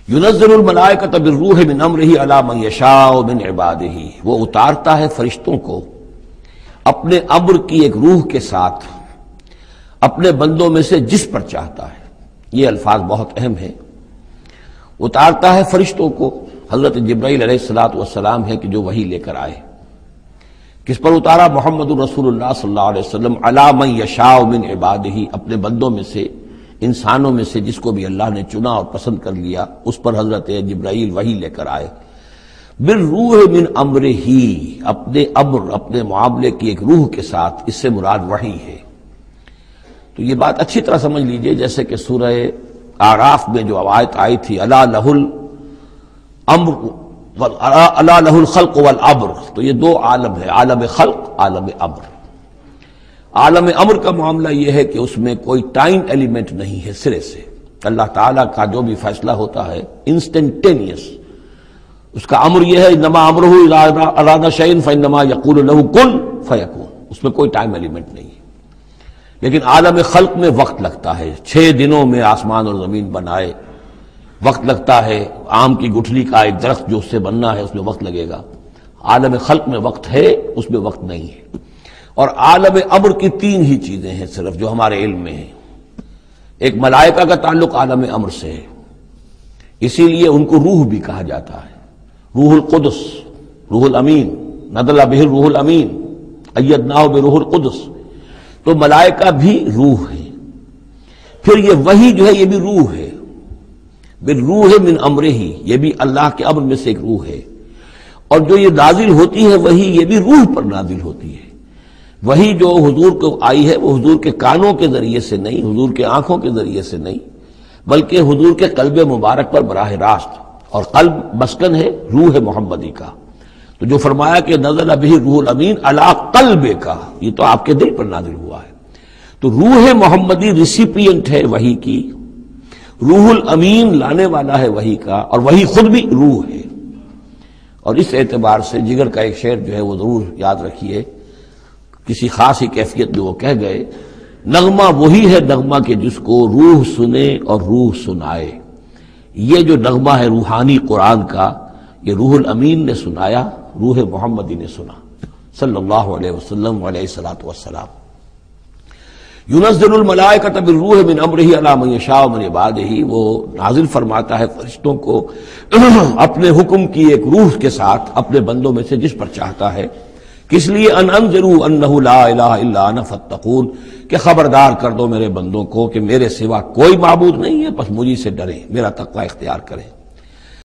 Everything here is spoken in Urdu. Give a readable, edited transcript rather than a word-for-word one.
ينزل الملائکۃ بالروح من امرہ علی من یشاء من عبادہ، وہ اتارتا ہے فرشتوں کو اپنے امر کی ایک روح کے ساتھ اپنے بندوں میں سے جس پر چاہتا ہے۔ یہ الفاظ بہت اہم ہیں۔ اتارتا ہے فرشتوں کو، حضرت جبرائیل علیہ السلام ہے کہ جو وحی لے کر آئے۔ کس پر اتارا؟ محمد رسول اللہ صلی اللہ علیہ وسلم علی من یشاء من عبادہ، اپنے بندوں میں سے، انسانوں میں سے جس کو بھی اللہ نے چنا اور پسند کر لیا، اس پر حضرت جبرائیل وحی لے کر آئے۔ بالروح من امرہ، اپنے امر، اپنے معاملے کی ایک روح کے ساتھ، اس سے مراد وحی ہے۔ تو یہ بات اچھی طرح سمجھ لیجئے، جیسے کہ سورہ اعراف میں جو آیت آئی تھی الا لہ الامر الا لہ الخلق والامر، تو یہ دو عالم ہے، عالم خلق، عالم امر۔ عالم امر کا معاملہ یہ ہے کہ اس میں کوئی ٹائم ایلیمنٹ نہیں ہے سرے سے، اللہ تعالیٰ کا جو بھی فیصلہ ہوتا ہے انسٹنٹینیس، اس کا امر یہ ہے انما امرہ اذا اراد شیئا فانما یقول له کن فیکون، اس میں کوئی ٹائم ایلیمنٹ نہیں ہے۔ لیکن عالم خلق میں وقت لگتا ہے، 6 دنوں میں آسمان اور زمین بنائے، وقت لگتا ہے۔ آم کی گٹھلی کا ایک درخت جو اس سے بننا ہے، اس میں وقت لگے گا۔ عالم خلق میں وقت ہے، اس میں وقت نہیں ہے۔ اور عالم امر کی 3 ہی چیزیں ہیں صرف جو ہمارے علم میں ہیں۔ ایک ملائکہ کا تعلق عالم امر سے ہے، اسی لیے ان کو روح بھی کہا جاتا ہے، روح القدس، روح الامین، نزل بہ الروح الامین، ایدناہ بروح القدس۔ تو ملائکہ بھی روح ہے۔ پھر یہ وحی جو ہے یہ بھی روح ہے، بالروح من امرہ، یہ بھی اللہ کے امر میں سے ایک روح ہے۔ اور جو یہ نازل ہوتی ہے وحی، یہ بھی روح پر نازل ہوتی ہے۔ وحی جو حضور کو آئی ہے وہ حضور کے کانوں کے ذریعے سے نہیں، حضور کے آنکھوں کے ذریعے سے نہیں، بلکہ حضور کے قلب مبارک پر براہ راست، اور قلب مسکن ہے روح محمدی کا۔ تو جو فرمایا کہ نزل بہ روح الامین علی قلبک، یہ تو آپ کے دل پر نازل ہوا ہے۔ تو روح محمدی ریسیپینٹ ہے وحی کی، روح الامین لانے والا ہے وحی کا، اور وحی خود بھی روح ہے۔ اور اس اعتبار سے جگر کا ایک شعر جو ہے وہ ضرور یاد رکھیے، کسی خاص ہی کیفیت میں وہ کہہ گئے، نغمہ وہی ہے نغمہ کہ جس کو روح سنے اور روح سنائے۔ یہ جو نغمہ ہے روحانی قرآن کا، یہ روح الامین نے سنایا، روح محمدی نے سنا، صلی اللہ علیہ وسلم علیہ الصلوۃ والسلام۔ ينزل الملائکۃ بالروح من امرہ علی من یشاء من عبادہ، وہ نازل فرماتا ہے فرشتوں کو اپنے حکم کی ایک روح کے ساتھ اپنے بندوں میں سے جس پر چاہتا ہے۔ کس لیے؟ ان انذروا انہ لا الہ الا انا فاتقون، کہ خبردار کر دو میرے بندوں کو کہ میرے سوا کوئی معبود نہیں ہے، بس مجھے سے ڈریں، میرا تقوی اختیار کریں۔